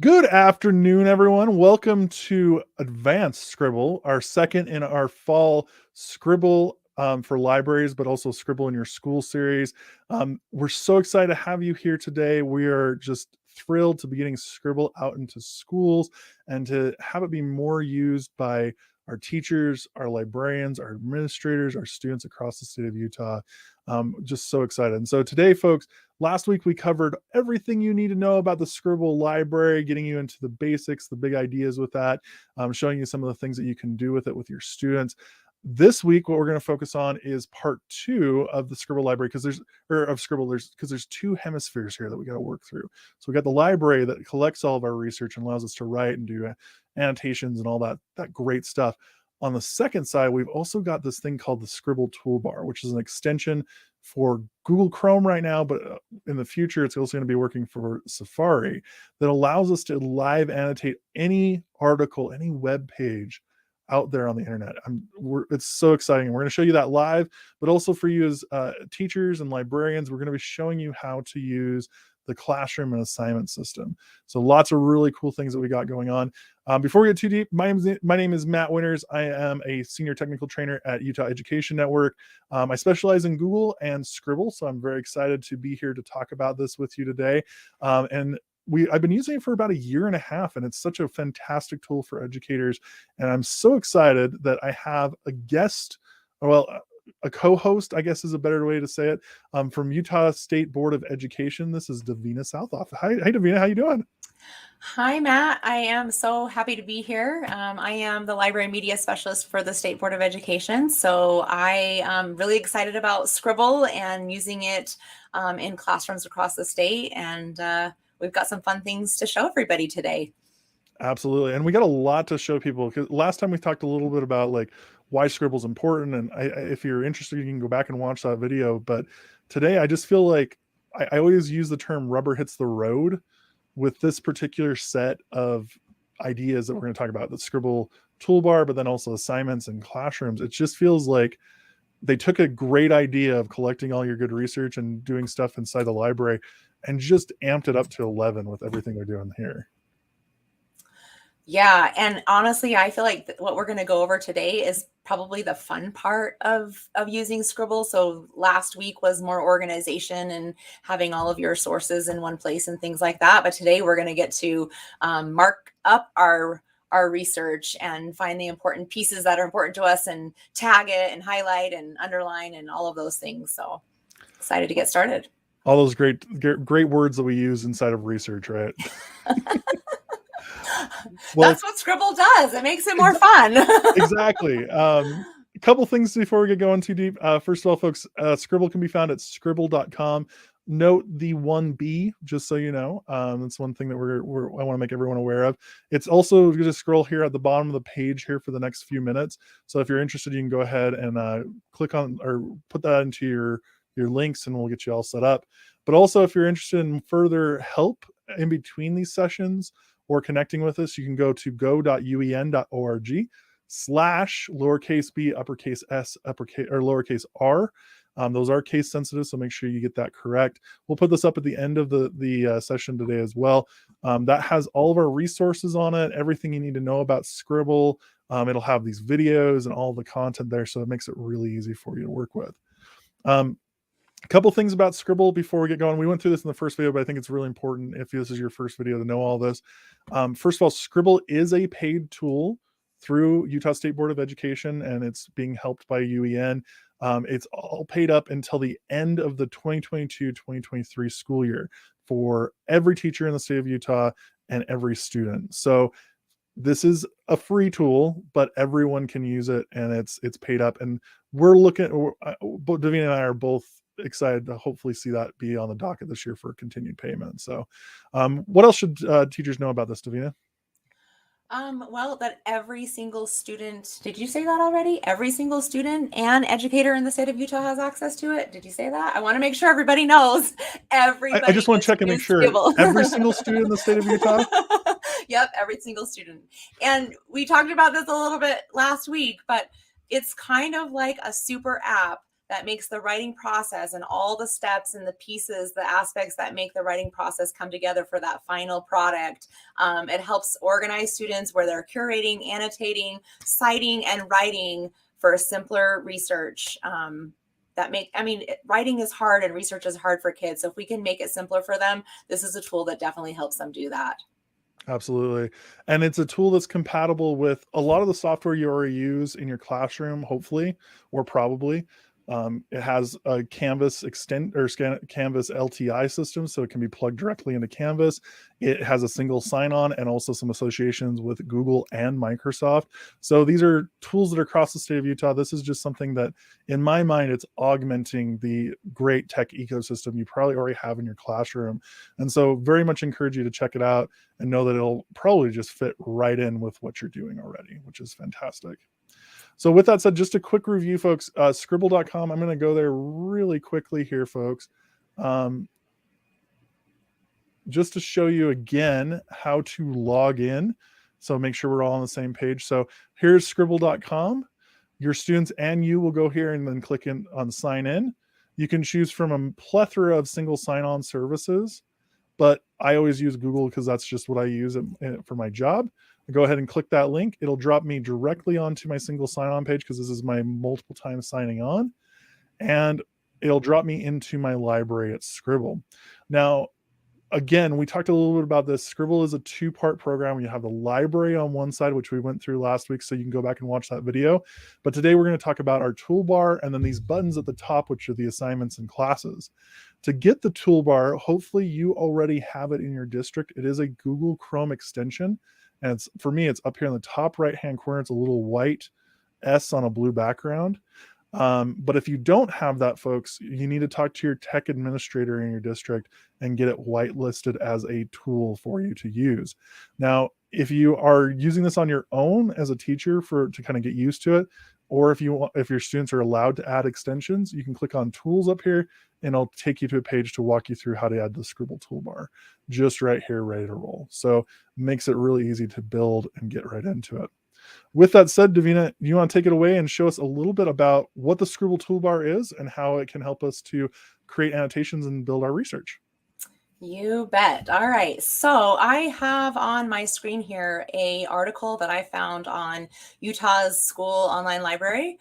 Good afternoon, everyone. Welcome to Advanced Scribble, our second in our fall Scribble for libraries, but also Scribble in your school series. We're so excited to have you here today. We are just thrilled to be getting Scribble out into schools and to have it be more used by our teachers, our librarians, our administrators, our students across the state of Utah. Just so excited. And so today, folks, last week we covered everything you need to know about the Scribble library, getting you into the basics, the big ideas with that, showing you some of the things that you can do with it with your students. This week, what we're going to focus on is part 2 of the Scribble library because there's two hemispheres here that we got to work through. So we got the library that collects all of our research and allows us to write and do annotations and all that great stuff. On the second side, we've also got this thing called the Scribble Toolbar, which is an extension for Google Chrome right now, but in the future, it's also going to be working for Safari that allows us to live annotate any article, any web page out there on the internet. It's so exciting. We're going to show you that live, but also for you as teachers and librarians, we're going to be showing you how to use the classroom and assignment system. So lots of really cool things that we got going on. Before we get too deep, my name is Matt Winters. I am a senior technical trainer at Utah Education Network. I specialize in Google and Scribble, so I'm very excited to be here to talk about this with you today. I've been using it for about 1.5 years, and it's such a fantastic tool for educators. And I'm so excited that I have a guest, a co-host, I guess is a better way to say it, from Utah State Board of Education. This is Davina Sauthoff. Hi, Davina, how you doing? Hi, Matt. I am so happy to be here. I am the library media specialist for the State Board of Education. So I am really excited about Scribble and using it in classrooms across the state. And we've got some fun things to show everybody today. Absolutely. And we got a lot to show people because last time we talked a little bit about like why Scribble's important. And if you're interested, you can go back and watch that video. But today I just feel like I always use the term rubber hits the road with this particular set of ideas that we're going to talk about, the Scribble Toolbar, but then also assignments and classrooms. It just feels like they took a great idea of collecting all your good research and doing stuff inside the library and just amped it up to 11 with everything they're doing here. Yeah. And honestly, I feel like what we're going to go over today is probably the fun part of using Scribble. So last week was more organization and having all of your sources in one place and things like that. But today we're going to get to mark up our research and find the important pieces that are important to us and tag it and highlight and underline and all of those things. So excited to get started. All those great words that we use inside of research, right? Well, that's what Scribble does. It makes it more fun. Exactly. A couple things before we get going too deep. First of all, folks, Scribble can be found at scribble.com. Note the 1B, just so you know. That's one thing that I want to make everyone aware of. It's also going to scroll here at the bottom of the page here for the next few minutes. So if you're interested, you can go ahead and click on or put that into your links and we'll get you all set up. But also, if you're interested in further help in between these sessions or connecting with us, you can go to go.uen.org/lowercase b, uppercase s, uppercase or lowercase r. Those are case sensitive, so make sure you get that correct. We'll put this up at the end of the session today as well. That has all of our resources on it, everything you need to know about Scribble. It'll have these videos and all the content there, so it makes it really easy for you to work with. A couple things about Scribble before we get going. We went through this in the first video, but I think it's really important if this is your first video to know all this. First of all, Scribble is a paid tool through Utah State Board of Education, and it's being helped by UEN. It's all paid up until the end of the 2022-2023 school year for every teacher in the state of Utah and every student. So this is a free tool, but everyone can use it, and it's paid up. And we're looking, Davina and I are both excited to hopefully see that be on the docket this year for continued payment. So what else should teachers know about this, Davina? Well, that every single student, did you say that already? Every single student and educator in the state of Utah has access to it. Did you say that? I want to make sure everybody knows. Everybody. I just want to check and make sure every single student in the state of Utah. Yep, every single student. And we talked about this a little bit last week, but it's kind of like a super app that makes the writing process and all the steps and the pieces, the aspects that make the writing process come together for that final product. It helps organize students where they're curating, annotating, citing, and writing for simpler research. Writing is hard and research is hard for kids. So if we can make it simpler for them, this is a tool that definitely helps them do that. Absolutely. And it's a tool that's compatible with a lot of the software you already use in your classroom, hopefully, or probably. It has a Canvas Canvas LTI system, so it can be plugged directly into Canvas. It has a single sign-on and also some associations with Google and Microsoft. So these are tools that are across the state of Utah. This is just something that, in my mind, it's augmenting the great tech ecosystem you probably already have in your classroom. And so very much encourage you to check it out and know that it'll probably just fit right in with what you're doing already, which is fantastic. So with that said, just a quick review, folks. Scribble.com. I'm going to go there really quickly here, folks. Just to show you again how to log in. So make sure we're all on the same page. So here's Scribble.com. Your students and you will go here and then click in on sign in. You can choose from a plethora of single sign-on services, but I always use Google because that's just what I use for my job. I go ahead and click that link. It'll drop me directly onto my single sign-on page because this is my multiple times signing on. And it'll drop me into my library at Scribble. Now, again, we talked a little bit about this. Scribble is a two-part program. You have the library on one side, which we went through last week, so you can go back and watch that video. But today we're going to talk about our toolbar and then these buttons at the top, which are the assignments and classes. To get the toolbar, hopefully you already have it in your district. It is a Google Chrome extension. And for me, it's up here in the top right-hand corner. It's a little white S on a blue background. But if you don't have that, folks, you need to talk to your tech administrator in your district and get it whitelisted as a tool for you to use. Now, if you are using this on your own as a teacher to kind of get used to it, or if your students are allowed to add extensions, you can click on tools up here and it'll take you to a page to walk you through how to add the Scribble toolbar just right here, ready to roll. So makes it really easy to build and get right into it. With that said, Davina, you want to take it away and show us a little bit about what the Scribble toolbar is and how it can help us to create annotations and build our research? You bet. All right. So I have on my screen here an article that I found on Utah's school online library,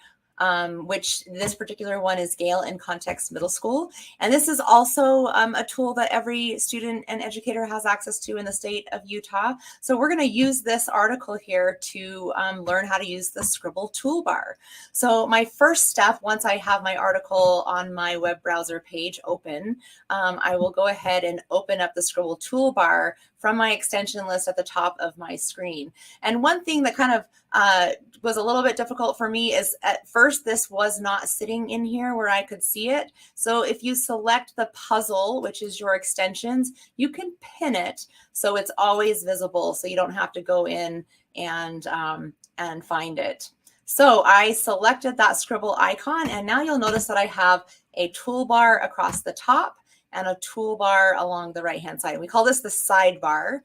which this particular one is Gale in Context Middle School. And this is also a tool that every student and educator has access to in the state of Utah. So we're going to use this article here to learn how to use the Scribble toolbar. So my first step, once I have my article on my web browser page open, I will go ahead and open up the Scribble toolbar from my extension list at the top of my screen. And one thing that kind of was a little bit difficult for me is at first this was not sitting in here where I could see it. So if you select the puzzle, which is your extensions, you can pin it so it's always visible, so you don't have to go in and find it. So I selected that Scribble icon, and now you'll notice that I have a toolbar across the top and a toolbar along the right-hand side. We call this the sidebar.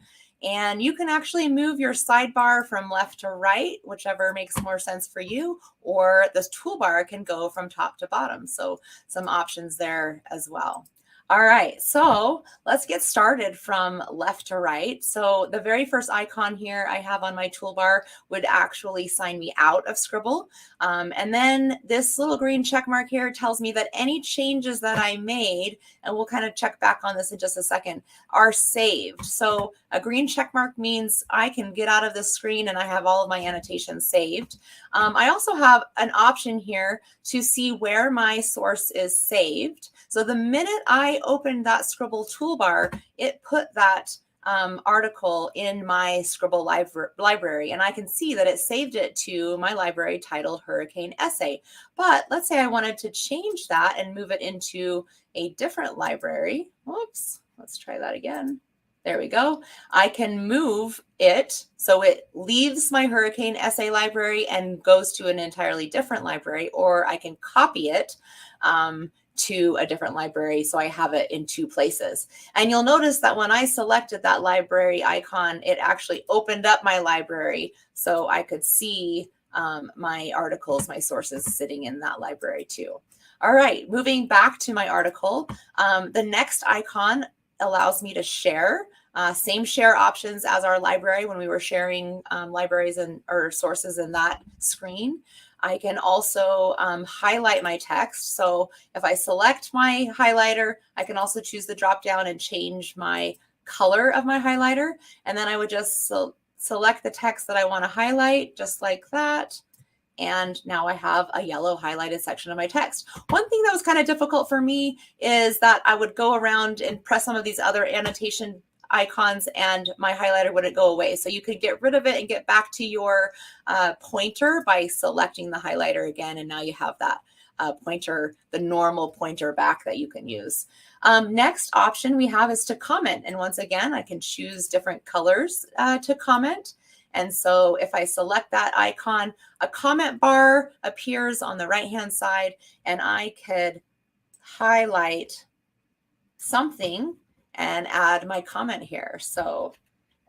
And you can actually move your sidebar from left to right, whichever makes more sense for you, or this toolbar can go from top to bottom. So some options there as well. All right, so let's get started from left to right. So the very first icon here I have on my toolbar would actually sign me out of Scribble. And then this little green check mark here tells me that any changes that I made, and we'll kind of check back on this in just a second, are saved. So a green check mark means I can get out of this screen and I have all of my annotations saved. I also have an option here to see where my source is saved. So the minute I opened that Scribble toolbar, it put that article in my Scribble library, and I can see that it saved it to my library titled Hurricane Essay. But let's say I wanted to change that and move it into a different library. Whoops, let's try that again. There we go. I can move it so it leaves my Hurricane Essay library and goes to an entirely different library, or I can copy it to a different library so I have it in two places. And you'll notice that when I selected that library icon, it actually opened up my library so I could see my articles, my sources sitting in that library too. All right, moving back to my article, the next icon allows me to share. Same share options as our library when we were sharing libraries and or sources in that screen. I can also highlight my text. So if I select my highlighter, I can also choose the drop down and change my color of my highlighter. And then I would just select the text that I want to highlight, just like that. And now I have a yellow highlighted section of my text. One thing that was kind of difficult for me is that I would go around and press some of these other annotation icons and my highlighter wouldn't go away. So you could get rid of it and get back to your pointer by selecting the highlighter again. And now you have that pointer, the normal pointer back that you can use. Next option we have is to comment. And once again, I can choose different colors to comment. And so if I select that icon, a comment bar appears on the right-hand side, and I could highlight something and add my comment here. So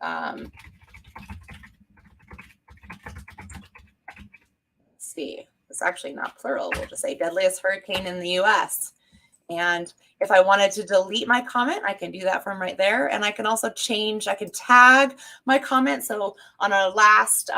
let's see, it's actually not plural. We'll just say deadliest hurricane in the US. And if I wanted to delete my comment, I can do that from right there. And I can also change, I can tag my comment. So on our last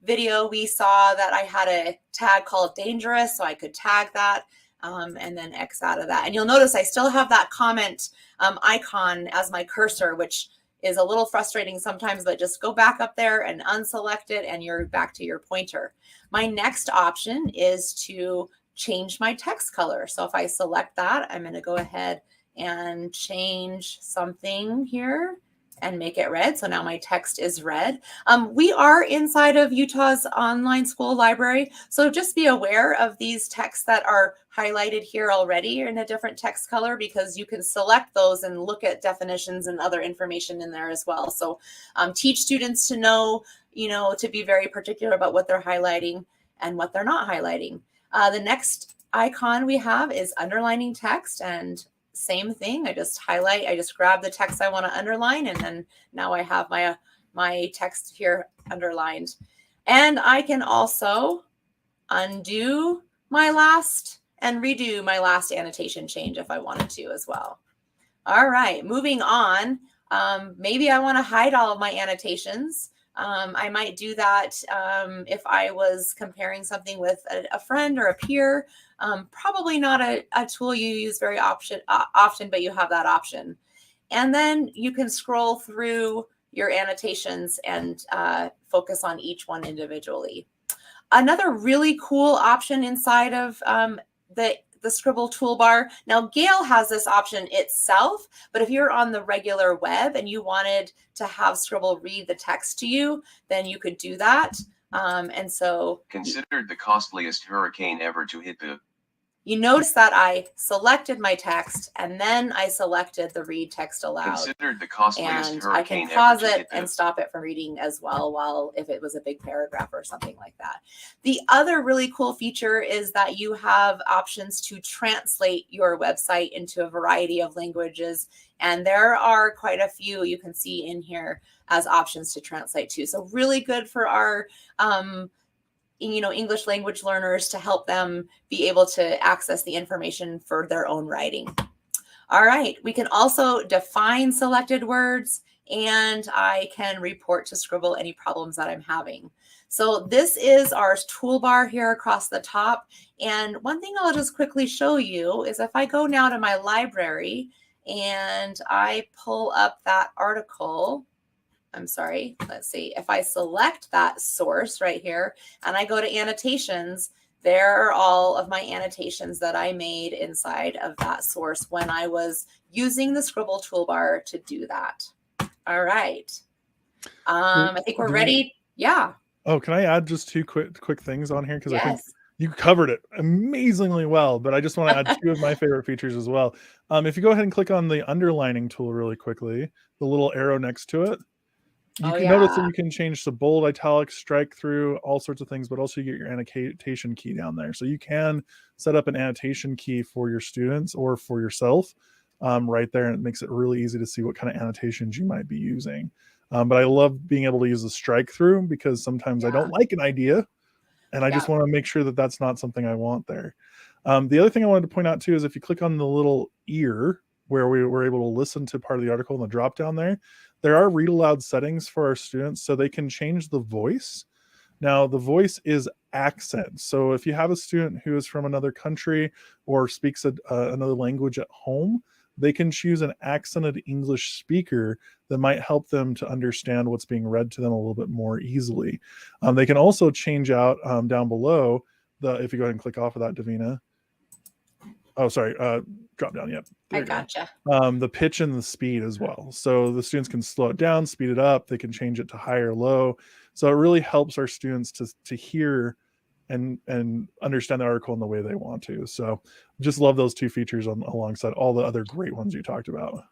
video, we saw that I had a tag called dangerous. So I could tag that and then X out of that. And you'll notice I still have that comment icon as my cursor, which is a little frustrating sometimes, but just go back up there and unselect it and you're back to your pointer. My next option is to change my text color. So if I select that, I'm going to go ahead and change something here and make it red. So now my text is red. We are inside of Utah's online school library. So just be aware of these texts that are highlighted here already in a different text color, because you can select those and look at definitions and other information in there as well. So teach students to know, to be very particular about what they're highlighting and what they're not highlighting. The next icon we have is underlining text, and same thing. I just highlight, I just grab the text I want to underline, and then now I have my text here underlined. And I can also undo my last and redo my last annotation change if I wanted to as well. All right, moving on. Maybe I want to hide all of my annotations. I might do that if I was comparing something with a friend or a peer. Probably not a tool you use very often, but you have that option. And then you can scroll through your annotations and focus on each one individually. Another really cool option inside of the Scribble toolbar. Now, Gale has this option itself, but if you're on the regular web and you wanted to have Scribble read the text to you, then you could do that. And so considered the costliest hurricane ever to hit the. You notice that I selected my text and then I selected the read text aloud. Considered the costliest and hurricane I can pause ever to it and stop it from reading as well, while if it was a big paragraph or something like that. The other really cool feature is that you have options to translate your website into a variety of languages. And there are quite a few you can see in here as options to translate to. So really good for our English language learners to help them be able to access the information for their own writing. All right, we can also define selected words, and I can report to Scribble any problems that I'm having. So this is our toolbar here across the top. And one thing I'll just quickly show you is if I go now to my library and I pull up that article, let's see, if I select that source right here and I go to annotations, there are all of my annotations that I made inside of that source when I was using the Scribble toolbar to do that. All right. I think we're ready. Yeah. Oh, can I add just two quick things on here? Because yes. I think you covered it amazingly well, but I just want to add two of my favorite features as well. If you go ahead and click on the underlining tool really quickly, the little arrow next to it, you can notice that you can change to bold, italic, strike through, all sorts of things, but also you get your annotation key down there. So you can set up an annotation key for your students or for yourself right there, and it makes it really easy to see what kind of annotations you might be using. But I love being able to use the strike through, because sometimes I don't like an idea and I just want to make sure that that's not something I want there. The other thing I wanted to point out too is if you click on the little ear where we were able to listen to part of the article in the drop down there are read aloud settings for our students so they can change the voice. Now, the voice is accent. So if you have a student who is from another country or speaks another language at home, they can choose an accented English speaker that might help them to understand what's being read to them a little bit more easily. They can also change out down below if you go ahead and click off of that, Davina. Oh, sorry, drop down. Yep. I gotcha. The pitch and the speed as well. So the students can slow it down, speed it up. They can change it to high or low. So it really helps our students to hear and understand the article in the way they want to. So just love those two features alongside all the other great ones you talked about.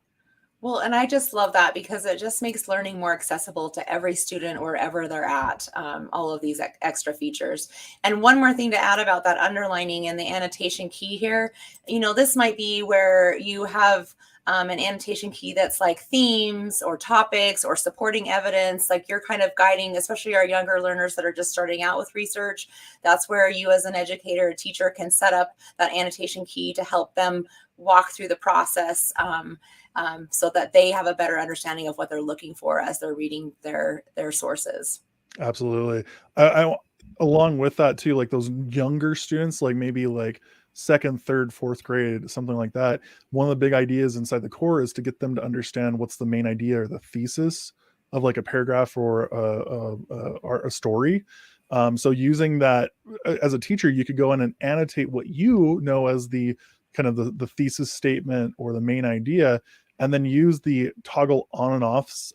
Well, and I just love that because it just makes learning more accessible to every student wherever they're at, all of these extra features. And one more thing to add about that underlining and the annotation key here, this might be where you have an annotation key that's like themes or topics or supporting evidence, like you're kind of guiding, especially our younger learners that are just starting out with research. That's where you as an educator, a teacher can set up that annotation key to help them walk through the process so that they have a better understanding of what they're looking for as they're reading their sources. Absolutely. I along with that too, like those younger students, like maybe like second, third, fourth grade, something like that. One of the big ideas inside the core is to get them to understand what's the main idea or the thesis of like a paragraph or a story. So using that as a teacher, you could go in and annotate what you know as the kind of the thesis statement or the main idea, and then use the toggle on and off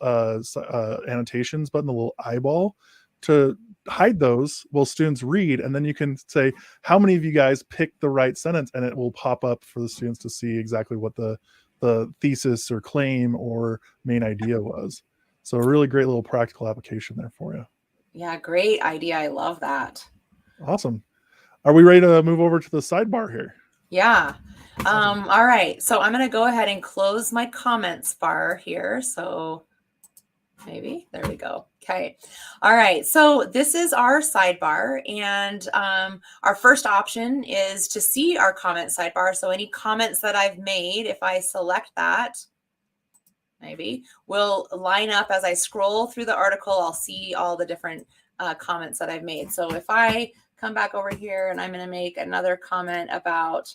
annotations button, the little eyeball, to hide those while students read. And then you can say, how many of you guys picked the right sentence? And it will pop up for the students to see exactly what the thesis or claim or main idea was. So a really great little practical application there for you. Yeah, great idea. I love that. Awesome. Are we ready to move over to the sidebar here? Yeah. All right. So I'm going to go ahead and close my comments bar here. So maybe there we go. Okay. All right. So this is our sidebar, and our first option is to see our comment sidebar. So any comments that I've made, if I select that, maybe will line up as I scroll through the article. I'll see all the different comments that I've made. So if I come back over here and I'm going to make another comment about,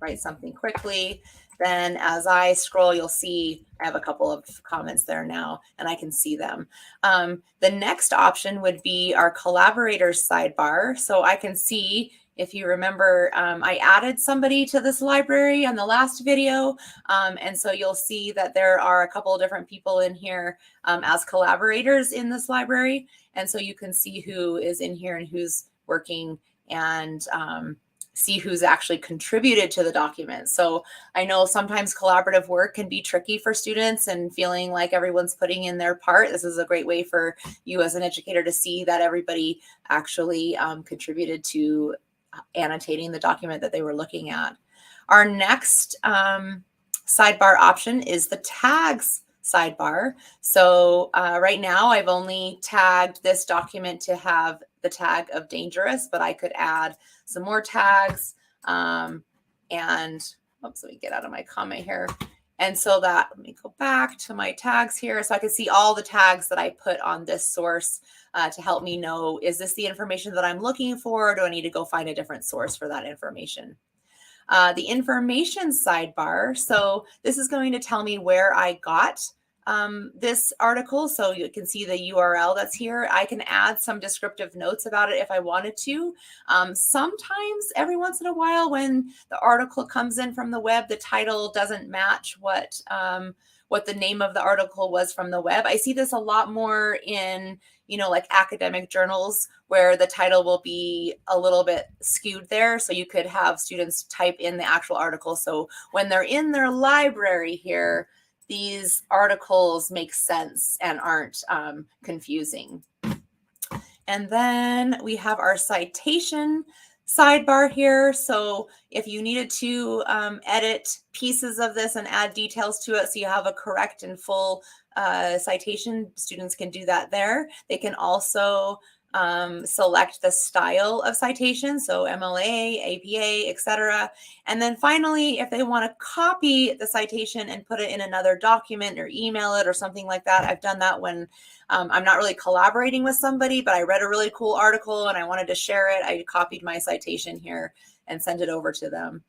write something quickly, then as I scroll, you'll see I have a couple of comments there now and I can see them. The next option would be our collaborators sidebar. So I can see, if you remember, I added somebody to this library on the last video. And so you'll see that there are a couple of different people in here as collaborators in this library. And so you can see who is in here and who's working, and see who's actually contributed to the document. So I know sometimes collaborative work can be tricky for students and feeling like everyone's putting in their part. This is a great way for you as an educator to see that everybody actually contributed to annotating the document that they were looking at. Our next sidebar option is the tags sidebar. So right now I've only tagged this document to have the tag of dangerous, but I could add some more tags. And oops, let me get out of my comment here. And so that, let me go back to my tags here so I can see all the tags that I put on this source to help me know, is this the information that I'm looking for, or do I need to go find a different source for that information? The information sidebar. So this is going to tell me where I got this article. So you can see the URL that's here. I can add some descriptive notes about it if I wanted to. Sometimes, every once in a while, when the article comes in from the web, the title doesn't match what the name of the article was from the web. I see this a lot more in, like academic journals, where the title will be a little bit skewed there. So you could have students type in the actual article. So when they're in their library here, these articles make sense and aren't confusing. And then we have our citation sidebar here. So if you needed to edit pieces of this and add details to it so you have a correct and full citation, students can do that there. They can also select the style of citation, so MLA, APA, etc. And then finally, if they want to copy the citation and put it in another document or email it or something like that, I've done that when I'm not really collaborating with somebody, but I read a really cool article and I wanted to share it. I copied my citation here and sent it over to them.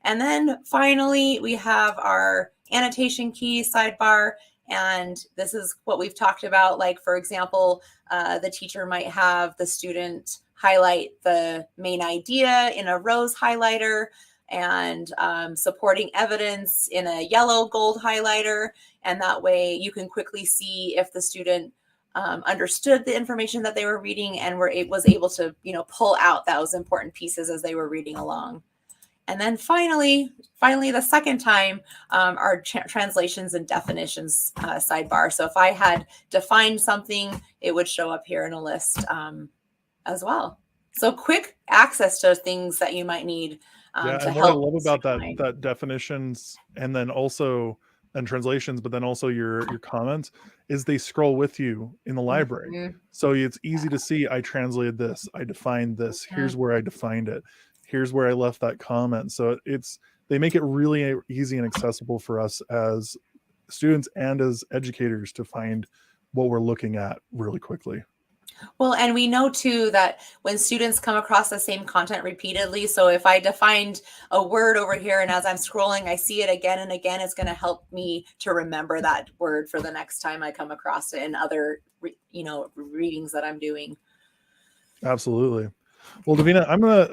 And then finally, we have our annotation key sidebar. And this is what we've talked about. Like, for example, the teacher might have the student highlight the main idea in a rose highlighter and supporting evidence in a yellow gold highlighter. And that way you can quickly see if the student understood the information that they were reading and was able to, pull out those important pieces as they were reading along. And then finally, the second time, our translations and definitions sidebar. So if I had defined something, it would show up here in a list as well. So quick access to things that you might need to and help. what I love about that definitions and then also and translations, but then also your comments is they scroll with you in the library. Mm-hmm. So it's easy to see, I translated this, I defined this, here's where I defined it. Here's where I left that comment. So they make it really easy and accessible for us as students and as educators to find what we're looking at really quickly. Well, and we know too that when students come across the same content repeatedly, so if I defined a word over here and as I'm scrolling, I see it again and again, it's going to help me to remember that word for the next time I come across it in other, readings that I'm doing. Absolutely. Well, Davina,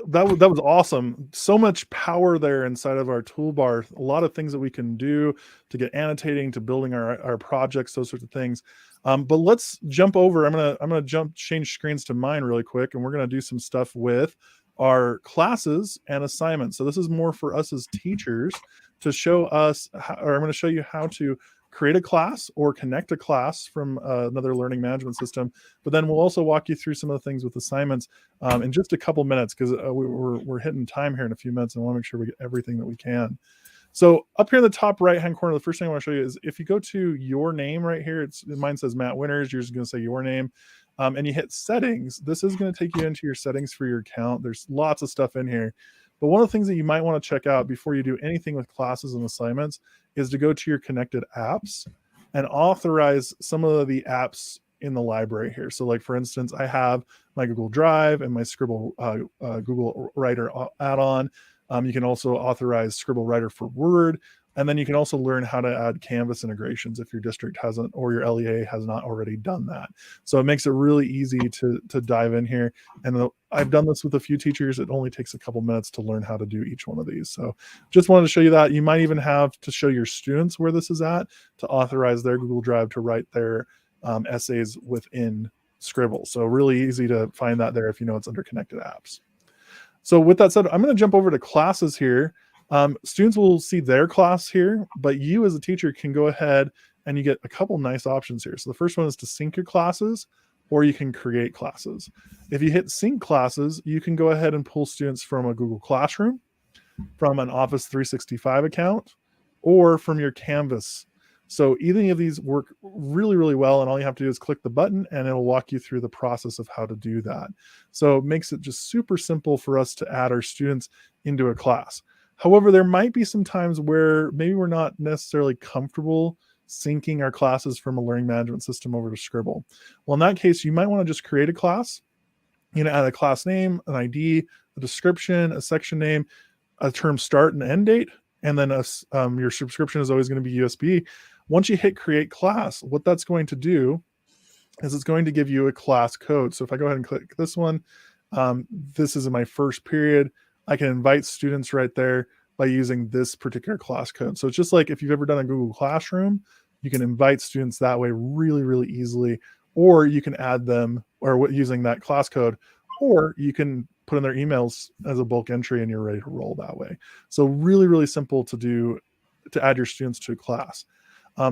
that was awesome. So much power there inside of our toolbar. A lot of things that we can do to get annotating, to building our projects, those sorts of things. But let's jump over. I'm gonna change screens to mine really quick, and we're gonna do some stuff with our classes and assignments. So this is more for us as teachers to show us, or I'm going to show you how to create a class or connect a class from another learning management system. But then we'll also walk you through some of the things with assignments in just a couple minutes, because we're hitting time here in a few minutes and I want to make sure we get everything that we can. So up here in the top right hand corner, the first thing I want to show you is if you go to your name right here, mine says Matt Winters, yours is going to say your name. And you hit settings, this is going to take you into your settings for your account. There's lots of stuff in here. But one of the things that you might want to check out before you do anything with classes and assignments is to go to your connected apps and authorize some of the apps in the library here. So like, for instance, I have my Google Drive and my Scribble Google Writer add-on. You can also authorize Scribble Writer for Word. And then you can also learn how to add Canvas integrations if your district hasn't, or your LEA has not already done that. So it makes it really easy to dive in here. And I've done this with a few teachers. It only takes a couple minutes to learn how to do each one of these. So just wanted to show you that. You might even have to show your students where this is at to authorize their Google Drive to write their essays within Scribble. So really easy to find that there if you know it's under connected apps. So with that said, I'm going to jump over to classes here. Students will see their class here, but you as a teacher can go ahead and you get a couple nice options here. So the first one is to sync your classes, or you can create classes. If you hit sync classes, you can go ahead and pull students from a Google Classroom, from an Office 365 account, or from your Canvas. So either of these work really, really well, and all you have to do is click the button and it'll walk you through the process of how to do that. So it makes it just super simple for us to add our students into a class. However, there might be some times where maybe we're not necessarily comfortable syncing our classes from a learning management system over to Scribble. Well, in that case, you might want to just create a class. You know, add a class name, an ID, a description, a section name, a term start and end date, and then your subscription is always going to be USBE. Once you hit create class, what that's going to do is it's going to give you a class code. So if I go ahead and click this one, this is in my first period. I can invite students right there by using this particular class code. So it's just like if you've ever done a Google Classroom, you can invite students that way really, really easily, or you can add them or using that class code, or you can put in their emails as a bulk entry and you're ready to roll that way. So really, really simple to do to add your students to a class.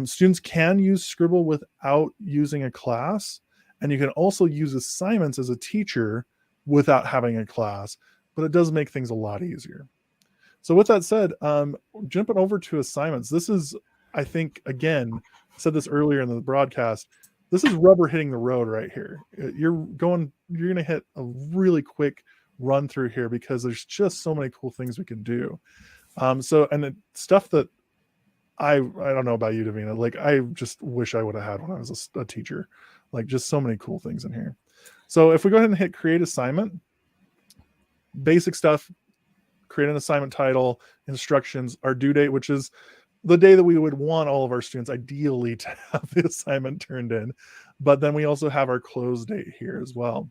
Students can use Scribble without using a class, and you can also use assignments as a teacher without having a class, but it does make things a lot easier. So with that said, jumping over to assignments, this is, I think, again, I said this earlier in the broadcast, this is rubber hitting the road right here. You're going to hit a really quick run through here because there's just so many cool things we can do. So, and the stuff that I don't know about you, Davina, like I just wish I would have had when I was a teacher, like just so many cool things in here. So if we go ahead and hit create assignment, basic stuff, create an assignment title, instructions, our due date, which is the day that we would want all of our students ideally to have the assignment turned in. But then we also have our close date here as well.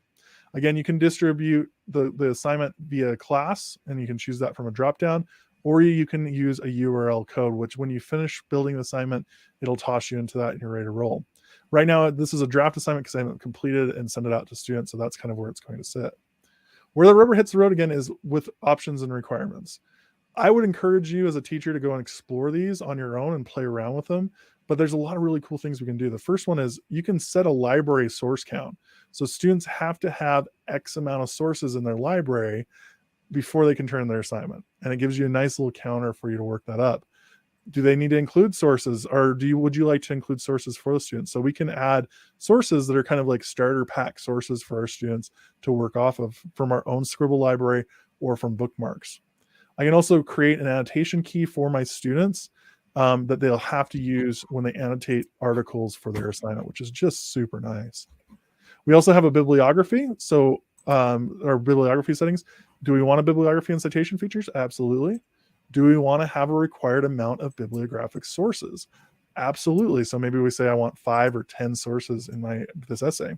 Again, you can distribute the assignment via class, and you can choose that from a dropdown, or you can use a URL code, which when you finish building the assignment, it'll toss you into that and you're ready to roll. Right now, this is a draft assignment because I haven't completed and send it out to students, so that's kind of where it's going to sit. Where the rubber hits the road again is with options and requirements. I would encourage you as a teacher to go and explore these on your own and play around with them. But there's a lot of really cool things we can do. The first one is you can set a library source count. So students have to have X amount of sources in their library before they can turn in their assignment. And it gives you a nice little counter for you to work that up. Do they need to include sources, or would you like to include sources for the students? So we can add sources that are kind of like starter pack sources for our students to work off of from our own Scribble library or from bookmarks. I can also create an annotation key for my students that they'll have to use when they annotate articles for their assignment, which is just super nice. We also have a bibliography. So our bibliography settings. Do we want a bibliography and citation features? Absolutely. Do we want to have a required amount of bibliographic sources? Absolutely. So maybe we say I want 5 or 10 sources in this essay.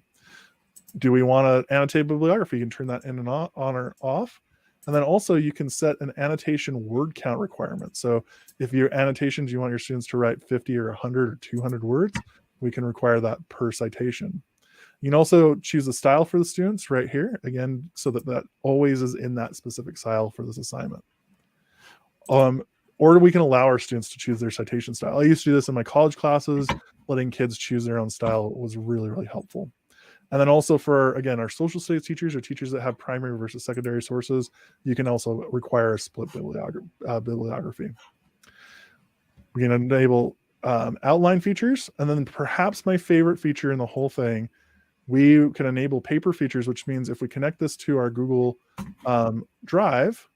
Do we want to annotate bibliography? You can turn that in and on or off. And then also you can set an annotation word count requirement. So if your annotations, you want your students to write 50 or 100 or 200 words, we can require that per citation. You can also choose a style for the students right here, again, so that always is in that specific style for this assignment. Or we can allow our students to choose their citation style. I used to do this in my college classes. Letting kids choose their own style was really, really helpful. And then also for, again, our social studies teachers or teachers that have primary versus secondary sources, you can also require a split bibliography. We can enable outline features. And then perhaps my favorite feature in the whole thing, we can enable paper features, which means if we connect this to our Google Drive,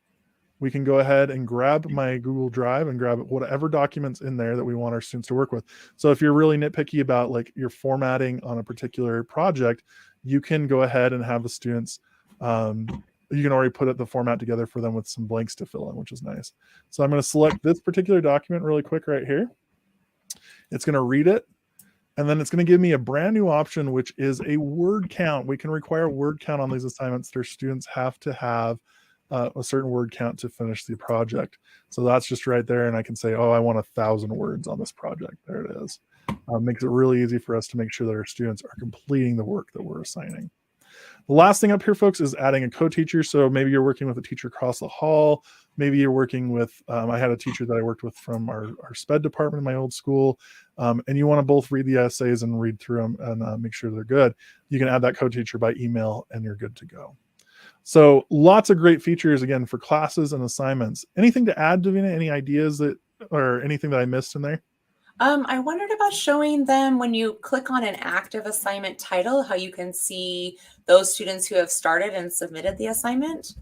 we can go ahead and grab my Google Drive and grab whatever documents in there that we want our students to work with. So if you're really nitpicky about like your formatting on a particular project, you can go ahead and have the students, you can already put the format together for them with some blanks to fill in, which is nice. So I'm going to select this particular document really quick right here. It's going to read it. And then it's going to give me a brand new option, which is a word count. We can require a word count on these assignments. Their students have to have a certain word count to finish the project. So that's just right there. And I can say, oh, I want 1,000 words on this project. There it is. Makes it really easy for us to make sure that our students are completing the work that we're assigning. The last thing up here, folks, is adding a co-teacher. So maybe you're working with a teacher across the hall. Maybe you're working with, I had a teacher that I worked with from our SPED department in my old school, and you want to both read the essays and read through them and make sure they're good. You can add that co-teacher by email and you're good to go. So lots of great features, again, for classes and assignments. Anything to add, Davina? Any ideas or anything that I missed in there? I wondered about showing them when you click on an active assignment title, how you can see those students who have started and submitted the assignment.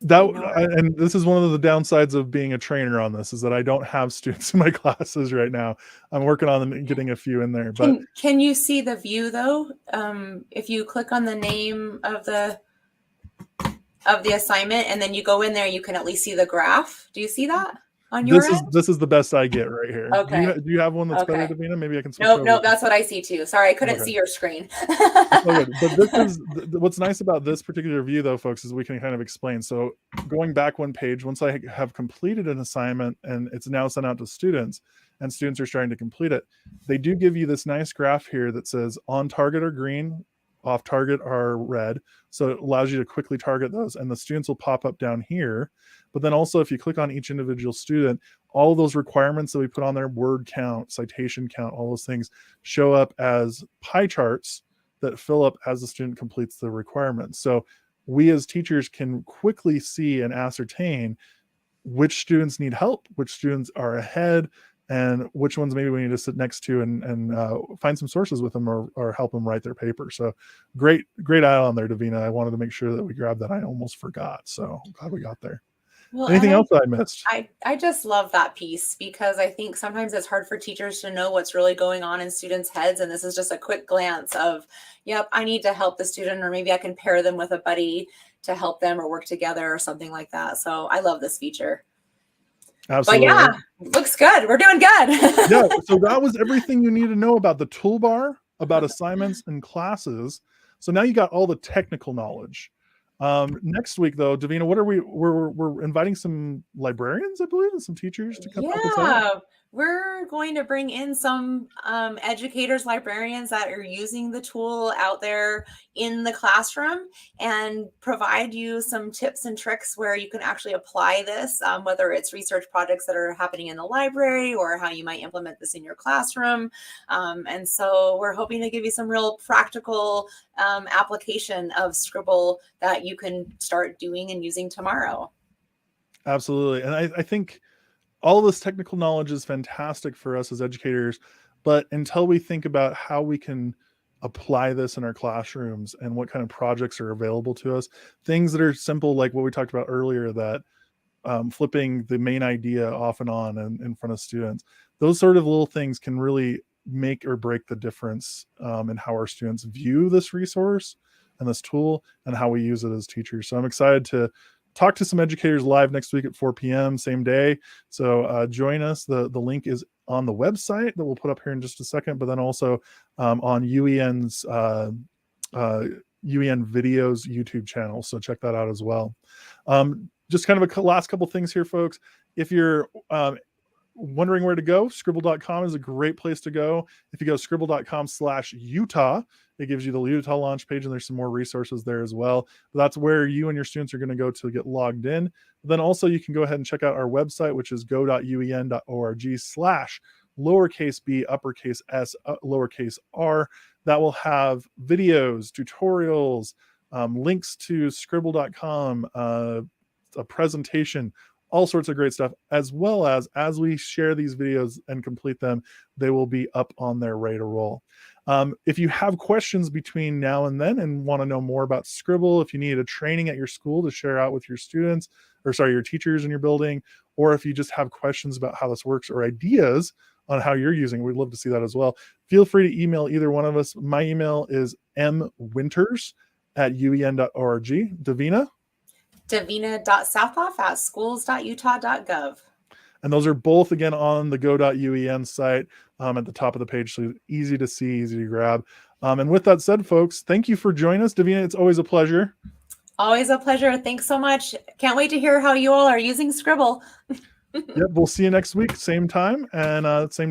And this is one of the downsides of being a trainer on this, is that I don't have students in my classes right now. I'm working on them and getting a few in there. But can you see the view though? If you click on the name of the assignment and then you go in there, you can at least see the graph. Do you see that on your end? This is the best I get right here. Okay. Do you have one that's better, Davina? Maybe I can switch Nope, over. nope, that's what I see too. Sorry, I couldn't see your screen. But this is what's nice about this particular view, though, folks, is we can kind of explain. So going back one page, once I have completed an assignment and it's now sent out to students and students are starting to complete it, they do give you this nice graph here that says on target are green, off target are red. So it allows you to quickly target those, and the students will pop up down here. But then also if you click on each individual student, all those requirements that we put on there, word count, citation count, all those things show up as pie charts that fill up as the student completes the requirements. So we as teachers can quickly see and ascertain which students need help, which students are ahead, and which ones maybe we need to sit next to and find some sources with them or help them write their paper. So great eye on there, Davina. I wanted to make sure that we grabbed that. I almost forgot. So I'm glad we got there. Well, anything else that I missed? I just love that piece, because I think sometimes it's hard for teachers to know what's really going on in students' heads. And this is just a quick glance of, yep, I need to help the student, or maybe I can pair them with a buddy to help them or work together or something like that. So I love this feature. Absolutely. But yeah, looks good. We're doing good. Yeah. So that was everything you need to know about the toolbar, about assignments and classes. So now you got all the technical knowledge. Next week though, Davina, what are we're inviting some librarians, I believe, and some teachers to come help us out. We're going to bring in some educators, librarians that are using the tool out there in the classroom, and provide you some tips and tricks where you can actually apply this, whether it's research projects that are happening in the library or how you might implement this in your classroom. And so we're hoping to give you some real practical application of Scribble that you can start doing and using tomorrow. Absolutely. And I think all of this technical knowledge is fantastic for us as educators, but until we think about how we can apply this in our classrooms and what kind of projects are available to us, things that are simple, like what we talked about earlier, that flipping the main idea off and on in front of students, those sort of little things can really make or break the difference in how our students view this resource and this tool and how we use it as teachers. So I'm excited to talk to some educators live next week at 4 p.m. same day. So join us. The link is on the website that we'll put up here in just a second, but then also on UEN's UEN Videos YouTube channel. So check that out as well. Just kind of a last couple things here, folks. If you're wondering where to go, scribble.com is a great place to go. If you go scribble.com/Utah, it gives you the Utah launch page, and there's some more resources there as well. But that's where you and your students are going to go to get logged in. But then also you can go ahead and check out our website, which is go.uen.org/lowercase b, uppercase s, lowercase r. That will have videos, tutorials, links to scribble.com, a presentation, all sorts of great stuff, as well as we share these videos and complete them, they will be up on there ready to roll. If you have questions between now and then and want to know more about Scribble, if you need a training at your school to share out with your students, or sorry, your teachers in your building, or if you just have questions about how this works or ideas on how you're using it, we'd love to see that as well. Feel free to email either one of us. My email is mwinters@uen.org. Davina? Davina.Sauthoff@schools.utah.gov. And those are both, again, on the go.uen site at the top of the page. So easy to see, easy to grab. And with that said, folks, thank you for joining us. Davina, it's always a pleasure. Always a pleasure. Thanks so much. Can't wait to hear how you all are using Scribble. Yep, we'll see you next week, same time and same